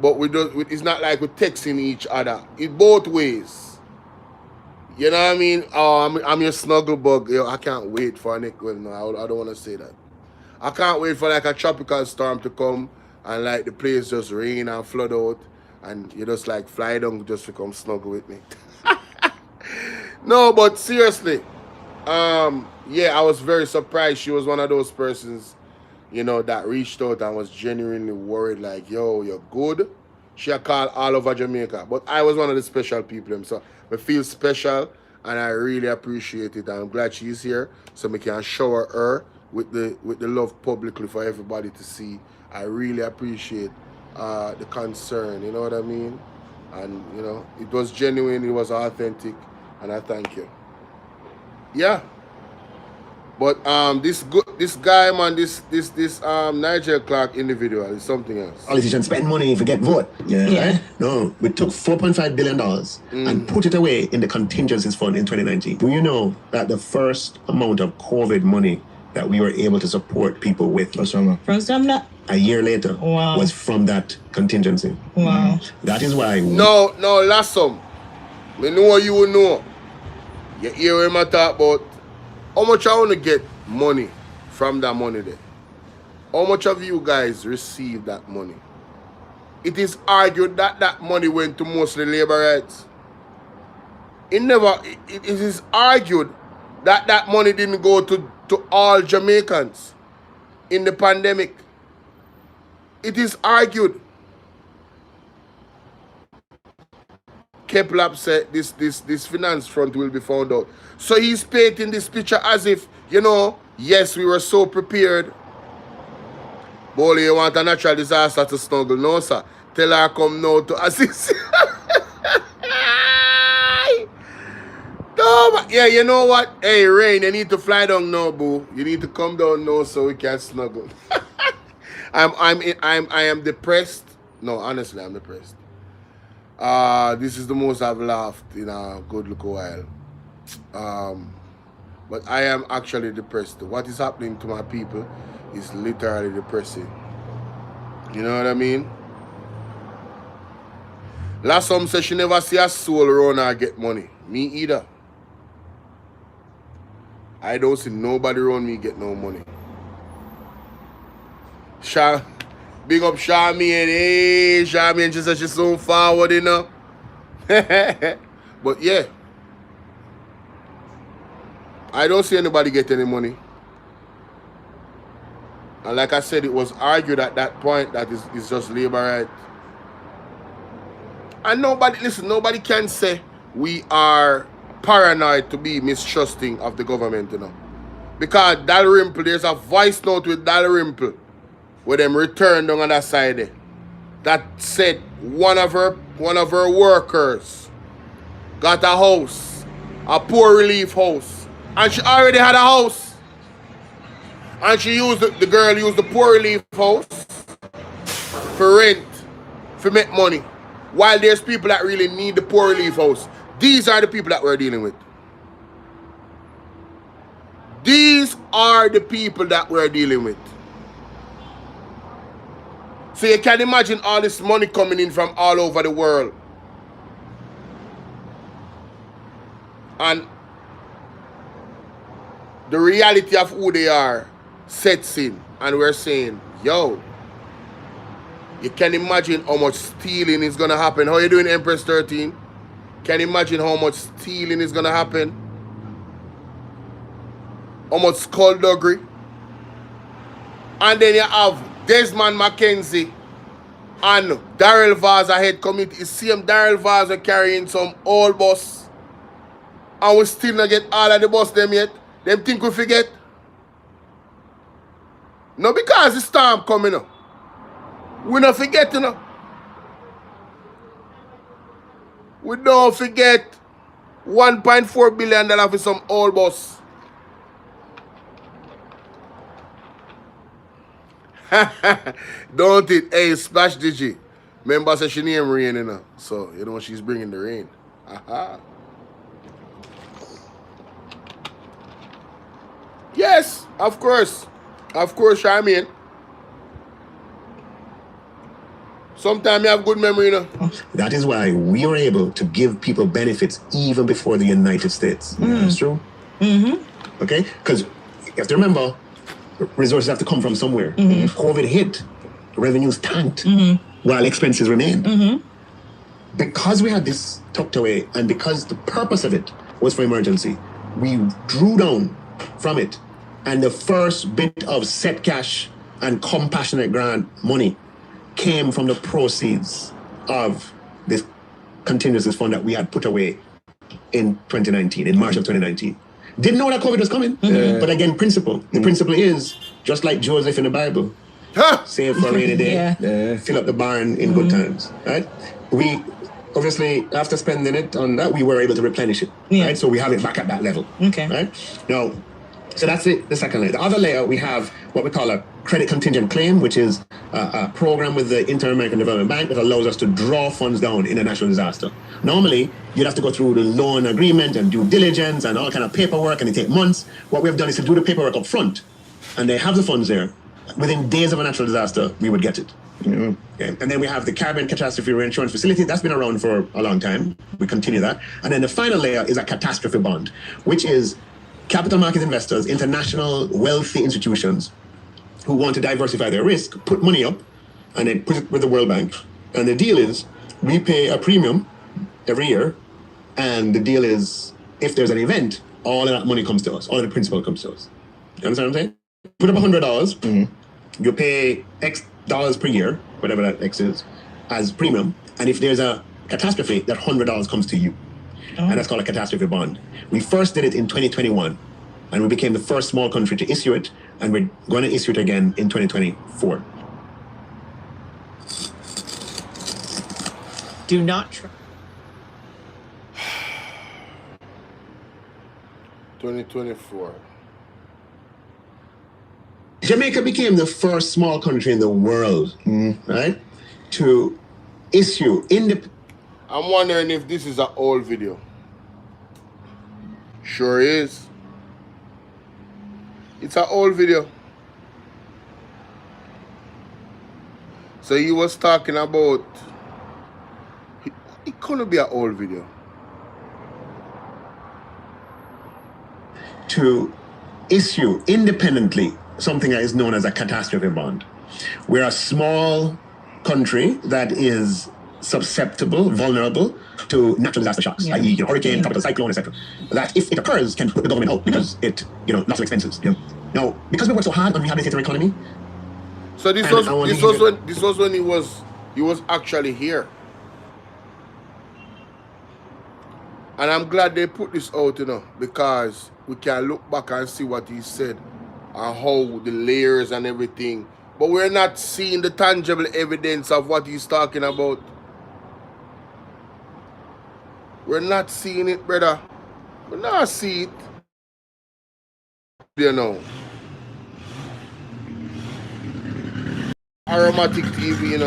but it's not like we're texting each other. It's both ways. You know what I mean? Oh, I'm your snuggle bug. Yo, I can't wait for a neck. Well, no, I don't want to say that. I can't wait for like a tropical storm to come and like the place just rain and flood out and you just like fly down just to come snuggle with me. No, but seriously, yeah, I was very surprised. She was one of those persons, you know, that reached out and was genuinely worried like, yo, you're good. She had called all over Jamaica. But I was one of the special people. So I feel special and I really appreciate it. I'm glad she's here so we can shower her with the love publicly for everybody to see. I really appreciate the concern, you know what I mean? And, you know, it was genuine, it was authentic, and I thank you. Yeah. But this guy, man, this Nigel Clarke individual is something else. Politicians spend money if you get vote. Yeah. Right? No, we took $4.5 billion and put it away in the contingencies fund in 2019. Do you know that the first amount of COVID money that we were able to support people with a year later was from that contingency? Wow. That is why. No, last some. Me know you will know. You hear him talk about how much I want to get money from that money there. How much of you guys receive that money? It is argued that that money went to mostly labor rights. It is argued that that money didn't go to all Jamaicans in the pandemic. It is argued. Keplap said this finance front will be found out. So he's painting this picture as if, you know, yes, we were so prepared. Bolo, you want a natural disaster to snuggle? No, sir. Tell her come now to assist. No, but yeah, you know what? Hey, Rain, you need to fly down now, boo. You need to come down now so we can snuggle. I am depressed. No, honestly, I'm depressed. This is the most I've laughed in a good look while. But I am actually depressed. What is happening to my people is literally depressing. You know what I mean? Last some said she never see a soul around her get money. Me either. I don't see nobody around me get no money. Big up Charmaine. Hey, Charmaine, she said she's so forward, you know. But yeah, I don't see anybody get any money. And like I said, it was argued at that point that it's just labor right. And nobody, listen, nobody can say we are paranoid to be mistrusting of the government, you know. Because Dalrymple, there's a voice note with Dalrymple where them returned on that side there, that said one of her workers got a house, a poor relief house, and she already had a house, and she used the girl used the poor relief house for rent, for make money, while there's people that really need the poor relief house. These are the people that we're dealing with. These are the people that we're dealing with. So you can imagine all this money coming in from all over the world. And the reality of who they are sets in. And we're saying, yo, you can imagine how much stealing is going to happen. How you doing, Empress 13? Can you imagine how much stealing is going to happen? How much skullduggery? And then you have Desmond McKenzie and Daryl Vaza head committee. You see him, Daryl Vaza carrying some old bus. And we still not get all of the bus them yet. Them think we forget. No, because the storm coming up. We not forget, you know. We don't forget $1.4 billion for some old bus. Don't it? Hey, Splash Digi. Remember, said she name Rain, you know. So, you know, she's bringing the rain. Aha. Yes, of course. Of course, Charmaine. Sometimes you have good memory, you know. That is why we are able to give people benefits even before the United States. That's true. Okay? Because you have to remember, resources have to come from somewhere. COVID hit, revenues tanked, while expenses remained. Because we had this tucked away, and because the purpose of it was for emergency, we drew down from it. And the first bit of set cash and compassionate grant money came from the proceeds of this contingency fund that we had put away in 2019, in March of 2019. Didn't know that COVID was coming. But again, principle. The principle is, just like Joseph in the Bible, save for a rainy day, fill up the barn in good times, right? We, obviously, after spending it on that, we were able to replenish it, right? So we have it back at that level, right? Now, so that's it, the second layer. The other layer, we have what we call a credit contingent claim, which is a program with the Inter-American Development Bank that allows us to draw funds down in a natural disaster. Normally, you'd have to go through the loan agreement and due diligence and all kind of paperwork, and it takes months. What we've done is to do the paperwork up front, and they have the funds there. Within days of a natural disaster, we would get it. Okay. And then we have the Caribbean Catastrophe Reinsurance Facility. That's been around for a long time. We continue that. And then the final layer is a catastrophe bond, which is capital market investors, international wealthy institutions who want to diversify their risk, put money up, and then put it with the World Bank. And the deal is, we pay a premium every year, and the deal is, if there's an event, all of that money comes to us, all of the principal comes to us. You understand what I'm saying? Put up $100, you pay X dollars per year, whatever that X is, as premium, and if there's a catastrophe, that $100 comes to you. And that's called a catastrophe bond. We first did it in 2021, and we became the first small country to issue it, and we're going to issue it again in 2024. Do not try. 2024. Jamaica became the first small country in the world, right, to issue I'm wondering if this is an old video. Sure is. It's an old video. So he was talking about, it couldn't be an old video. to issue independently something that is known as a catastrophe bond. We're a small country that is susceptible, vulnerable to natural disaster shocks, i.e., hurricane, tropical cyclone, etc. That if it occurs can put the government out because it, lots of expenses. Now, because we work so hard on rehabilitating our economy. So this was when he was actually here. And I'm glad they put this out, because we can look back and see what he said and how the layers and everything. But we're not seeing the tangible evidence of what he's talking about. We're not seeing it, brother. We're not seeing it. Aromatic TV,